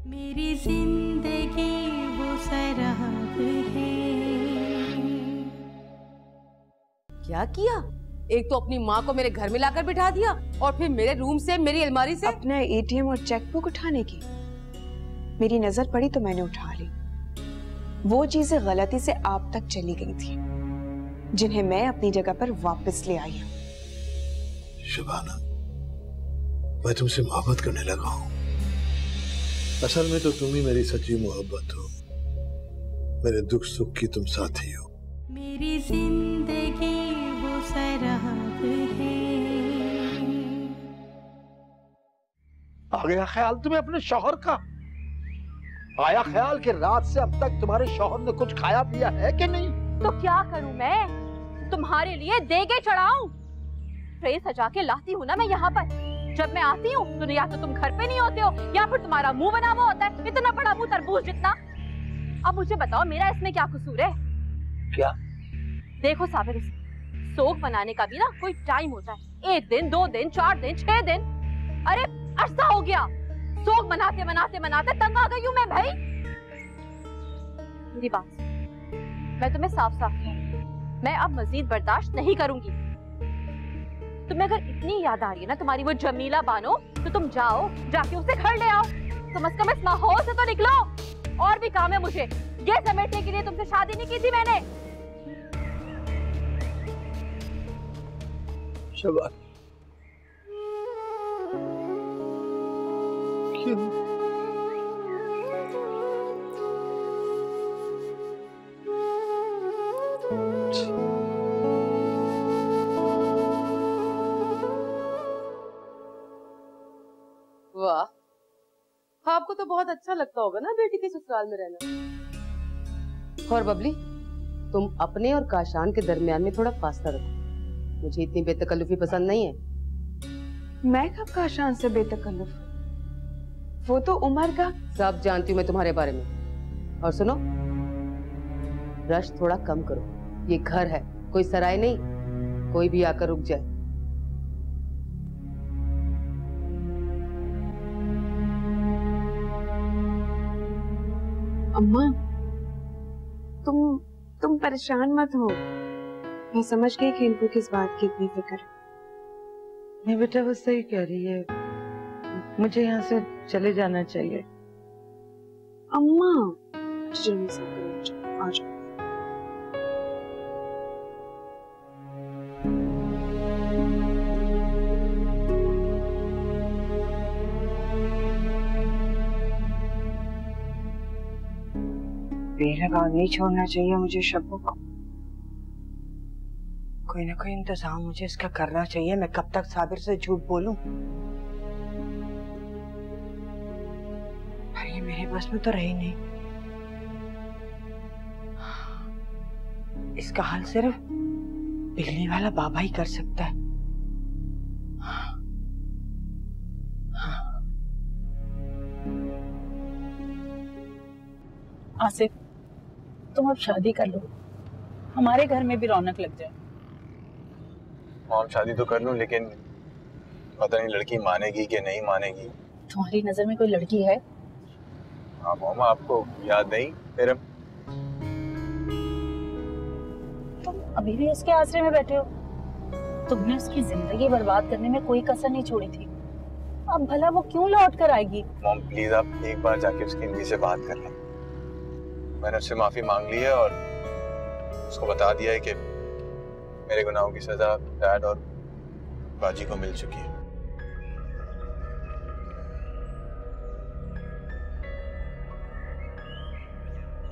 मेरी जिंदगी वो सराब है। क्या किया? एक तो अपनी माँ को मेरे घर में लाकर बिठा दिया और फिर मेरे रूम से, मेरी अलमारी से अपना एटीएम और चेकबुक उठाने की मेरी नजर पड़ी तो मैंने उठा ली। वो चीजें गलती से आप तक चली गई थी जिन्हें मैं अपनी जगह पर वापस ले आई हूँ। शबाना, मैं तुमसे मोहब्बत करने लगा हूँ। असल में तो तुम ही मेरी सच्ची मोहब्बत हो, मेरे दुख सुख की तुम साथी हो। मेरी जिंदगी वो शराब है। आ गया ख्याल तुम्हें अपने शौहर का? आया ख्याल कि रात से अब तक तुम्हारे शौहर ने कुछ खाया पिया है कि नहीं? तो क्या करूं मैं? तुम्हारे लिए देगे चढ़ाऊं? ट्रे सजा के लाती हूँ ना मैं यहाँ पर। जब मैं आती हूँ तो या तो तुम घर पे नहीं होते हो या फिर तुम्हारा मुंह बना हुआ होता है, इतना बड़ा मुंह तरबूज जितना। अब मुझे बताओ मेरा इसमें क्या कसूर है? क्या? देखो साबिर, सोग बनाने का भी ना कोई टाइम होता है। 1 दिन, 2 दिन, 4 दिन, 6 दिन, अरे अरसा हो गया। सोग बनाते बनाते बनाते तंग आ गई हूँ मैं भाई। मेरी बात, मैं तुम्हें साफ साफ कहूँ, मैं अब मजीद बर्दाश्त नहीं करूंगी। तुम्हें अगर इतनी याद आ रही है ना तुम्हारी वो जमीला बानो, तो तुम जाओ, जाके उसे घर ले आओ। कम से कम इस माहौल से तो निकलो। और भी काम है मुझे, ये समेटने के लिए तुमसे शादी नहीं की थी मैंने। शबाना, क्यों? वाह, आपको तो बहुत अच्छा लगता होगा ना बेटी के ससुराल में रहना। और बबली, तुम अपने और काशान के दरमियान में थोड़ा फासला रखो। मुझे इतनी बेतकल्लुफी पसंद नहीं है। मैं कब काशान से बेतकल्लुफ? वो तो उमर का। सब जानती हूँ मैं तुम्हारे बारे में। और सुनो, रश थोड़ा कम करो। ये घर है, कोई सराय नहीं। कोई भी आकर रुक जाए। अम्मा, तुम परेशान मत हो। मैं समझ गई कि इनको किस बात की इतनी फिक्र है। नहीं बेटा, वो सही कह रही है। मुझे यहाँ से चले जाना चाहिए। अम्मा, चलो साथ आ जाओ। बेलगाम नहीं छोड़ना चाहिए मुझे शब्बू को। कोई ना कोई इंतजाम मुझे इसका करना चाहिए। मैं कब तक साबिर से झूठ बोलूं? पर ये मेरे बस में तो रही नहीं। इसका हल सिर्फ बिजली वाला बाबा ही कर सकता है। आसिफ, तुम अब शादी कर लो, हमारे घर में भी रौनक लग जाए। मॉम, शादी तो कर लूं, लेकिन पता नहीं लड़की मानेगी कि नहीं मानेगी। तुम्हारी नजर में कोई लड़की है? हाँ मॉम, आपको याद नहीं? फिर तुम अभी भी उसके आसरे में बैठे हो। तुमने उसकी जिंदगी बर्बाद करने में कोई कसर नहीं छोड़ी थी। अब भला वो क्यों लौट कर आएगी? मॉम प्लीज, आप एक बार जाके उसकी अम्मी से बात कर लें। मैंने उससे माफी मांग ली है और उसको बता दिया है कि मेरे गुनाहों की सजा डैड और बाजी को मिल चुकी है।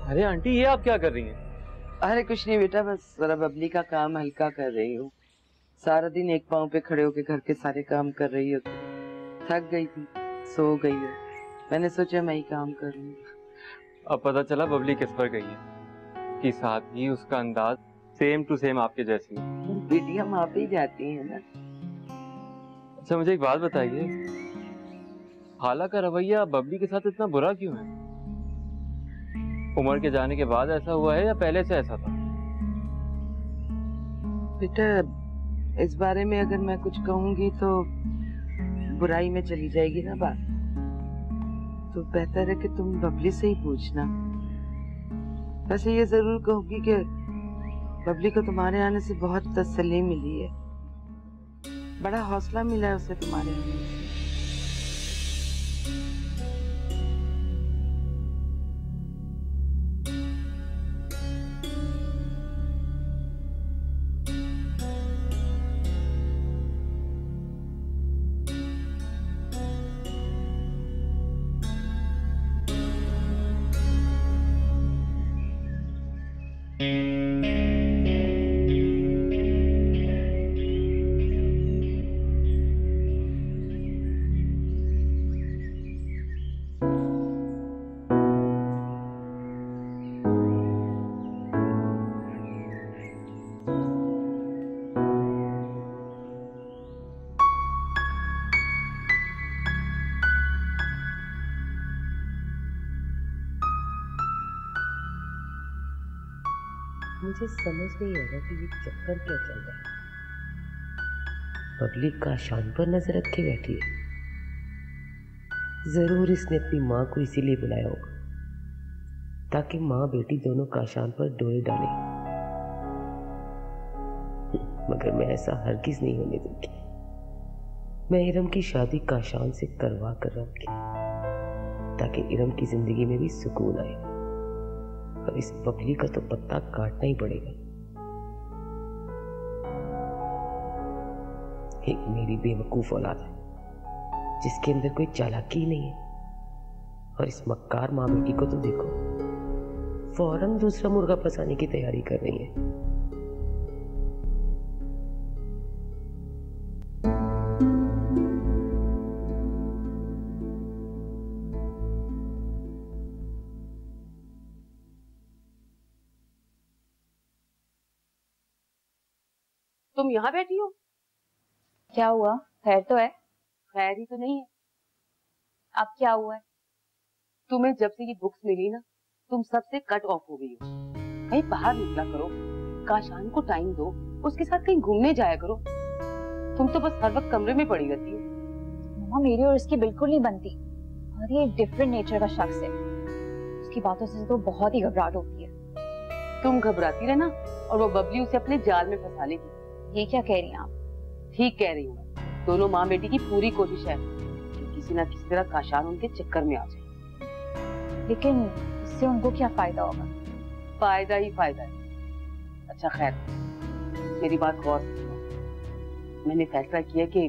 अरे आंटी, ये आप क्या कर रही हैं? अरे कुछ नहीं बेटा, बस जरा बबली का काम हल्का कर रही हूँ। सारा दिन एक पाँव पे खड़े होके घर के सारे काम कर रही हो। थक गई थी, सो गई है। मैंने सोचा मैं ही काम कर लूँ। अब पता चला बबली किस पर गई है। कि साथ ही उसका अंदाज सेम टू सेम आपके जैसी है। बेटियां माँ पे ही जाती है ना। अच्छा मुझे एक बात बताइए, खाला का रवैया बबली के साथ इतना बुरा क्यों है? उमर के जाने के बाद ऐसा हुआ है या पहले से ऐसा था? बेटा इस बारे में अगर मैं कुछ कहूंगी तो बुराई में चली जाएगी ना बात। तो बेहतर है कि तुम बबली से ही पूछना। वैसे ये जरूर कहूंगी कि बबली को तुम्हारे आने से बहुत तसल्ली मिली है, बड़ा हौसला मिला है उसे तुम्हारे आने से। मुझे समझ नहीं आ रहा कि ये चक्कर क्या चल रहा है। बबली काशान पर नजर रखे बैठी है। जरूर इसने अपनी माँ को इसीलिए बुलाया होगा ताकि माँ बेटी दोनों काशान पर डोरे डाले, मगर मैं ऐसा हरगिज नहीं होने दूंगी। मैं इरम की शादी काशान से करवा कर रहूंगी ताकि इरम की जिंदगी में भी सुकून आए। और इस बबली का तो पत्ता काटना ही पड़ेगा। एक मेरी बेवकूफ औलाद है जिसके अंदर कोई चालाकी नहीं है, और इस मक्कार माँ बेटी को तो देखो, फौरन दूसरा मुर्गा फंसाने की तैयारी कर रही है। तुम यहाँ बैठी हो? क्या हुआ? खैर तो है? खैर ही तो नहीं है। अब क्या हुआ है? तुम्हें जब से ये बुक्स मिली ना, तुम सबसे कट ऑफ हो गई हो। कहीं बाहर निकला करो, काशान को टाइम दो, उसके साथ कहीं घूमने जाया करो। तुम तो बस हर वक्त कमरे में पड़ी रहती हो। मम्मा, मेरी और इसकी बिल्कुल नहीं बनती, और ये डिफरेंट नेचर का शख्स है। उसकी बातों से तो बहुत ही घबराहट होती है। तुम घबराती रहना और वो बबली उसे अपने जाल में फंसा लेगी। ये क्या कह रही हैं आप? ठीक कह रही हूँ। दोनों माँ बेटी की पूरी कोशिश है कि किसी ना किसी तरह काशान उनके चक्कर में आ जाए। लेकिन इससे उनको क्या फायदा होगा? फायदा ही फायदा है। अच्छा खैर, मेरी बात गौर से सुनो। मैंने फैसला किया कि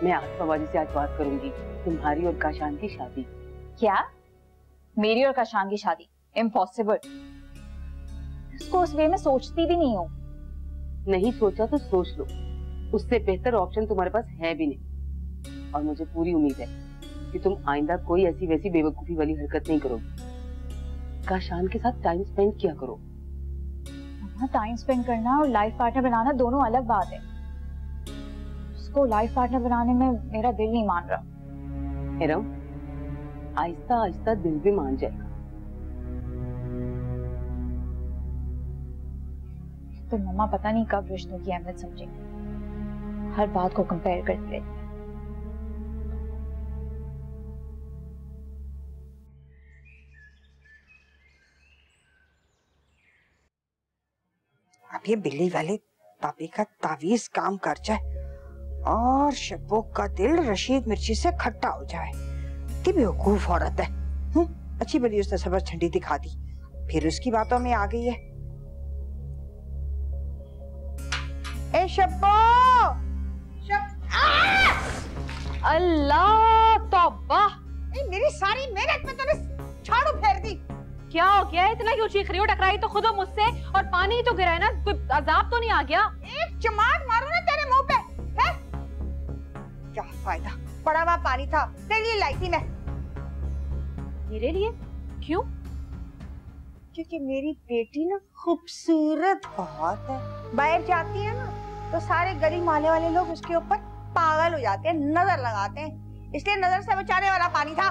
मैं आसमा बाजी से आज बात करूंगी तुम्हारी और काशान की शादी। क्या? मेरी और काशान की शादी? इम्पॉसिबल। इसको उस वे में सोचती भी नहीं हूँ। नहीं सोचा तो सोच लो, उससे बेहतर ऑप्शन तुम्हारे पास है भी नहीं। और मुझे पूरी उम्मीद है कि तुम आइंदा कोई ऐसी वैसी बेवकूफी वाली हरकत नहीं करोगी। काशान के साथ टाइम स्पेंड किया करो। टाइम स्पेंड करना और लाइफ पार्टनर बनाना दोनों अलग बात है। उसको लाइफ पार्टनर बनाने में मेरा दिल नहीं मान रहा। इरम, आहिस्ता आहिस्ता दिल भी मान जाएगा। तो मम्मा पता नहीं कब रिश्तों की अहमियत समझेंगी। हर बात को कंपेयर करती रहती है। अब ये बिल्ली वाले पापी का तावीज काम कर जाए और शब्बो का दिल रशीद मिर्ची से खट्टा हो जाए। कि बेवकूफ औरत है। अच्छी बड़ी उसने सबर झंडी दिखा दी, फिर उसकी बातों में आ गई है। ए शब्बो! अल्लाह तौबा! मेरी सारी मेहनत में तूने झाड़ू फेर दी। क्या हो गया? इतना क्यों चीख रही हो? टकराई तो खुद हो मुझसे, और पानी ही तो गिरा है ना, कोई अजाब तो नहीं आ गया? एक चमाट मारू ना तेरे मुंह पे, है? क्या फायदा, पड़ा हुआ पानी था, तेरे लिए लाई थी मैं। मेरे लिए? क्यों? क्योंकि मेरी बेटी ना खूबसूरत बहुत है। बाहर जाती है ना तो सारे गली मोहल्ले वाले लोग उसके ऊपर पागल हो जाते हैं, नजर लगाते हैं। इसलिए नजर से बचाने वाला पानी था,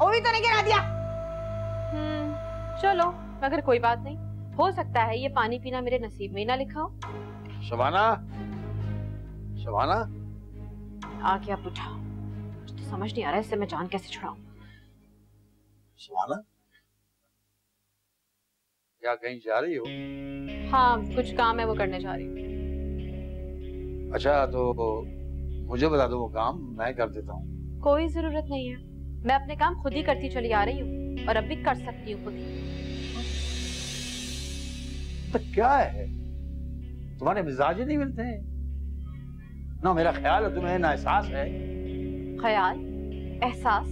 वो भी तो नहीं गिरा दिया। चलो, मगर कोई बात नहीं, हो सकता है ये पानी पीना मेरे नसीब में ही ना लिखा हो। शबाना, शबाना, आ गया बुढ़ा। मुझे तो समझ नहीं आ रहा है इससे मैं जान कैसे छुड़ाऊं। सुहाना, क्या कहीं जा रही हो? हाँ, कुछ काम है वो करने जा रही हूँ। अच्छा, तो मुझे बता दो वो काम, मैं कर देता हूँ। कोई जरूरत नहीं है, मैं अपने काम खुद ही करती चली आ रही हूँ और अब भी कर सकती हूँ खुद ही। तो क्या है, तुम्हारे मिजाज ही नहीं मिलते हैं ना? मेरा ख्याल है तुम्हें ना एहसास है। ख्याल एहसास?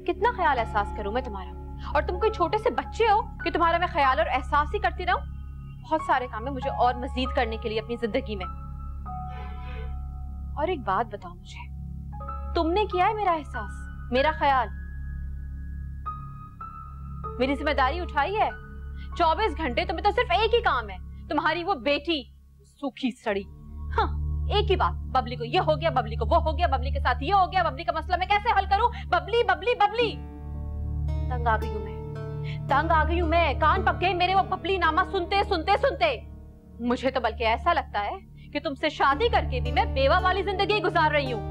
कितना ख्याल एहसास करूं मैं तुम्हारा? और तुम कोई छोटे से बच्चे हो कि तुम्हारा मैं ख्याल और एहसास ही करती रहूं? बहुत सारे काम है मुझे और मजीद करने के लिए अपनी जिंदगी में। और एक बात बताओ मुझे, तुमने किया है मेरा एहसास, मेरा ख्याल, मेरी जिम्मेदारी उठाई है? 24 घंटे तुम्हें तो सिर्फ एक ही काम है, तुम्हारी वो बेटी सूखी सड़ी। हाँ, एक ही बात, बबली को ये हो गया, बबली को वो हो गया, बबली के साथ ये हो गया, बबली का मसला मैं कैसे हल करूं? बबली बबली बबली, तंग आ गई हूं मैं, तंग आ गई हूं मैं। कान पक गए मेरे वो बबली नामा सुनते सुनते सुनते। मुझे तो बल्कि ऐसा लगता है कि तुमसे शादी करके भी मैं बेवा वाली जिंदगी गुजार रही हूँ।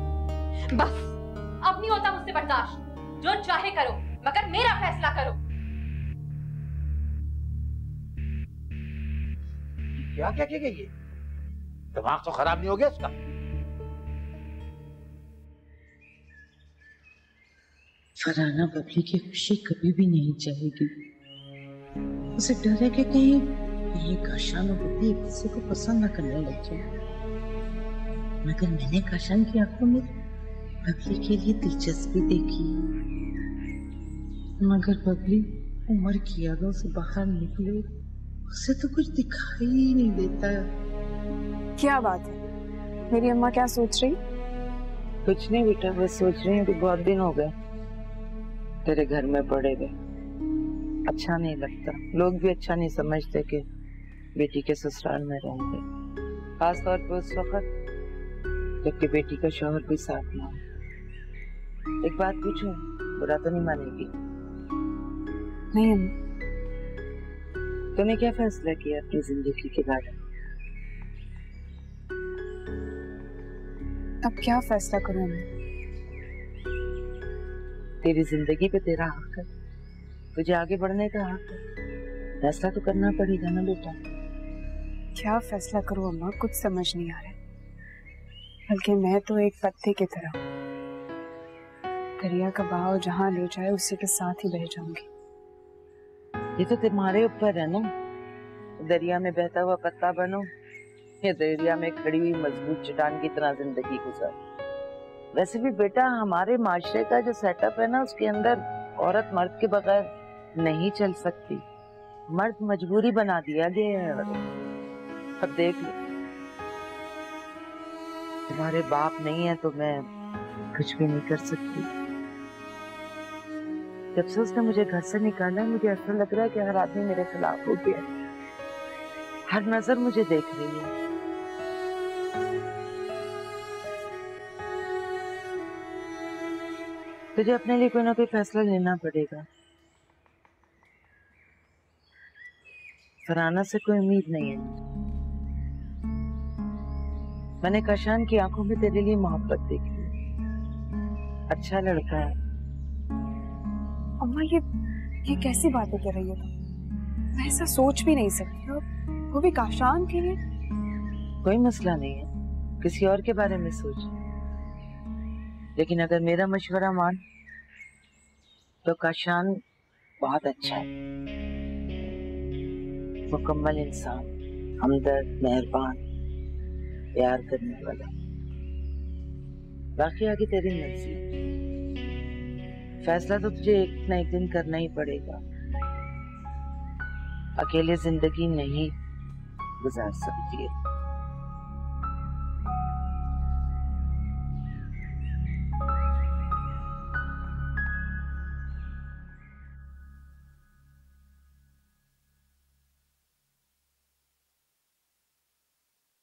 बस अब नहीं होता मुझसे बर्दाश्त, जो चाहे करो मगर मेरा फैसला करो। क्या क्या क्या ये दिमाग तो खराब नहीं हो गया उसका? फरहाना बबली की खुशी कभी भी नहीं चाहेगी। उसे डर है कि कहीं ये काशान और बबली एक दूसरे को पसंद न करने लग जाए। मगर मैंने काशान की आंखों में बबली के लिए दिलचस्पी देखी, मगर बबली उम्र की यादों से बाहर निकले उसे तो कुछ दिखाई ही नहीं देता। क्या बात है, मेरी अम्मा क्या सोच रही? कुछ नहीं बेटा, बस सोच रही हूँ कि बहुत दिन हो गए तेरे घर में पड़े गए, अच्छा नहीं लगता। लोग भी अच्छा नहीं समझते कि बेटी के ससुराल में रहेंगे, खास तौर पे उस वक्त जबकि बेटी का शौहर भी साथ ना हो। एक बात पूछूं, बुरा तो नहीं मानेगी? नहीं अम्मा। तूने क्या फैसला किया अपनी जिंदगी के बारे में? अब क्या फैसला करूं मैं? तेरी जिंदगी पे तेरा हक है, तुझे आगे बढ़ने का हक है, फैसला तो करना पड़ेगा ना बेटा। क्या फैसला करूं अम्मा, कुछ समझ नहीं आ रहा। बल्कि मैं तो एक पत्ते की तरह, दरिया का बहाव जहां ले जाए उसी के साथ ही बह जाऊंगी। ये तो तुम्हारे ऊपर है ना, दरिया में बहता हुआ पत्ता बनो या दरिया में खड़ी हुई मजबूत चट्टान की तरह जिंदगी गुजार। वैसे भी बेटा हमारे माशरे का जो सेटअप है ना, उसके अंदर औरत मर्द के बगैर नहीं चल सकती। मर्द मजबूरी बना दिया गया है। अब देख लो, तुम्हारे बाप नहीं है तो मैं कुछ भी नहीं कर सकती। जब से उसने मुझे घर से निकाला, मुझे ऐसा लग रहा है कि हर आदमी मेरे खिलाफ हो गया, हर नजर मुझे देख रही है। तुझे अपने लिए कोई ना कोई फैसला लेना पड़ेगा। फरहाना से कोई उम्मीद नहीं है। मैंने काशान की आंखों में तेरे लिए मोहब्बत देखी, अच्छा लड़का है। अम्मा ये कैसी बातें कर रही हो तुम? मैं ऐसा सोच भी नहीं सकती, और वो भी काशान के लिए। कोई मसला नहीं है, किसी और के बारे में सोच, लेकिन अगर मेरा मशवरा मान तो काशान बहुत अच्छा है, मुकम्मल इंसान, हमदर्द, मेहरबान, प्यार करने वाला। बाकी आगे तेरी मर्जी, फैसला तो तुझे एक ना एक दिन करना ही पड़ेगा। अकेले जिंदगी नहीं गुजार सकती है।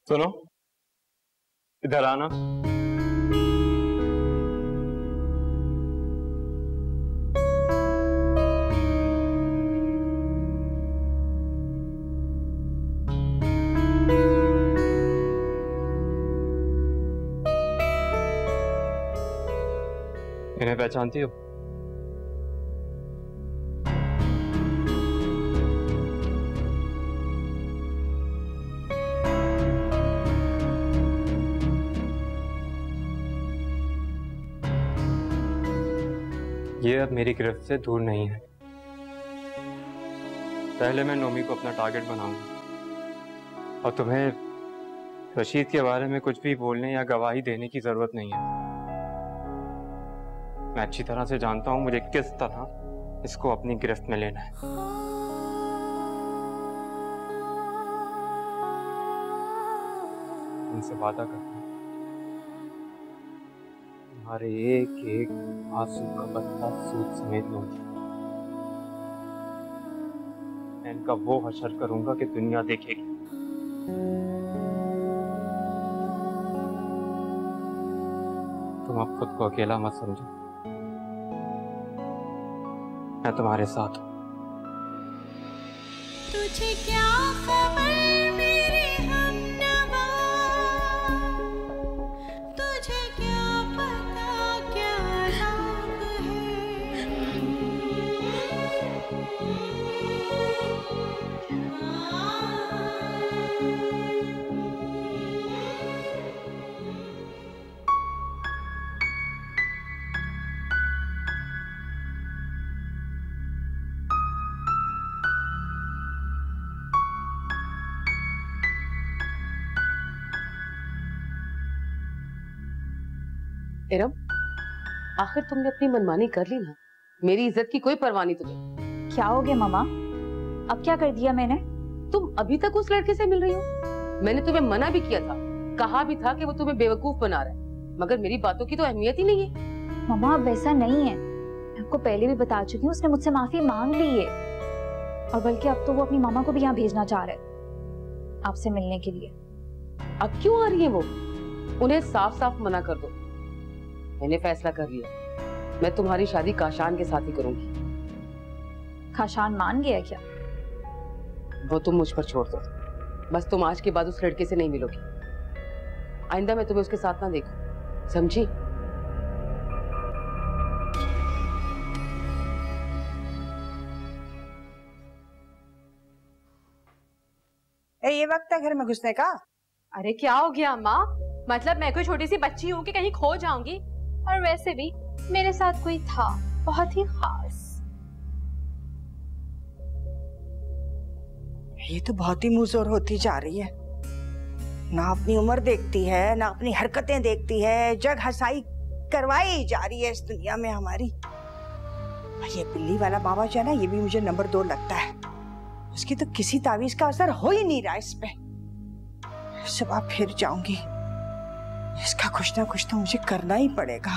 सुनो, इधर आना। इन्हें पहचानती हो? ये अब मेरी गिरफ्त से दूर नहीं है। पहले मैं नोमी को अपना टारगेट बनाऊंगा और तुम्हें रशीद के बारे में कुछ भी बोलने या गवाही देने की जरूरत नहीं है। मैं अच्छी तरह से जानता हूं मुझे किस तरह इसको अपनी गिरफ्त में लेना है। उनसे वादा करता हूं तुम्हारे एक एक आंसू का बदला सूद समेत लूंगा। मैं इनका वो हशर करूंगा कि दुनिया देखेगी। तुम अब खुद को अकेला मत समझो, मैं तुम्हारे साथ हूं। तुझे क्या खबर मेरे हमनवा, तुझे क्या पता क्या अज़ाब इरम, आखिर तुमने अपनी मनमानी कर ली ना। मेरी इज्जत की कोई परवाह नहीं तुम्हें। क्या हो गया मामा? अब क्या कर दिया मैंने? तुम अभी तक उस लड़के से मिल रही हो। मैंने तुम्हें मना भी किया था, कहा भी था कि वो तुम्हें बेवकूफ बना रहा है, मगर मेरी बातों की तो अहमियत ही नहीं है। मामा अब वैसा नहीं है, मैं आपको पहले भी बता चुकी हूँ, उसने मुझसे माफी मांग ली है और बल्कि अब तो वो अपनी मामा को भी यहाँ भेजना चाह रहा है आपसे मिलने के लिए। अब क्यों आ रही है वो? उन्हें साफ साफ मना कर दो। मैंने फैसला कर लिया, मैं तुम्हारी शादी काशान के साथ ही करूंगी। काशान मान गया क्या? वो तुम मुझ पर छोड़ दो, बस तुम आज के बाद उस लड़के से नहीं मिलोगी। आइंदा मैं तुम्हें उसके साथ ना देखूं, समझी? ये वक्त है घर में घुसने का? अरे क्या हो गया अम्मा? मतलब मैं कोई छोटी सी बच्ची हूँ कि कहीं खो जाऊंगी? और वैसे भी मेरे साथ कोई था बहुत ही खास। ये तो बहुत ही मुंहजोर होती जा रही है, ना अपनी उम्र देखती है ना अपनी हरकतें देखती है, जग हंसाई करवाई जा रही है इस दुनिया में हमारी। ये बिल्ली वाला बाबा जो है ना, ये भी मुझे नंबर 2 लगता है। उसकी तो किसी तावीज का असर हो ही नहीं रहा इस पे। सुबह फिर जाऊंगी, इसका कुछ ना कुछ तो मुझे करना ही पड़ेगा।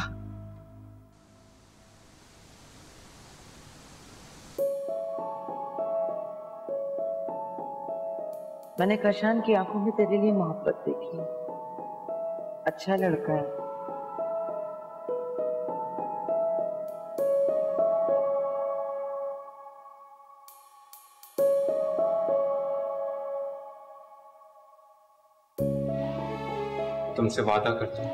मैंने काशान की आंखों में तेरे लिए मोहब्बत देखी, अच्छा लड़का है। तुमसे वादा करता हूं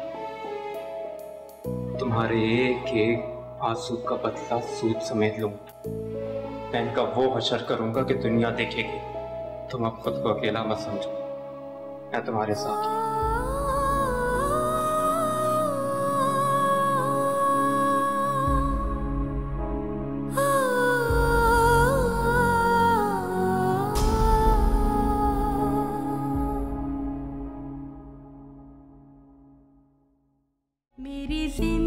तुम्हारे एक एक आंसू का बदला सूद समेत लूंगा। मैं इनका वो हशर करूंगा कि दुनिया देखेगी। तुम अब खुद को अकेला मत समझो, मैं तुम्हारे साथ हूं। मेरी जिंदगी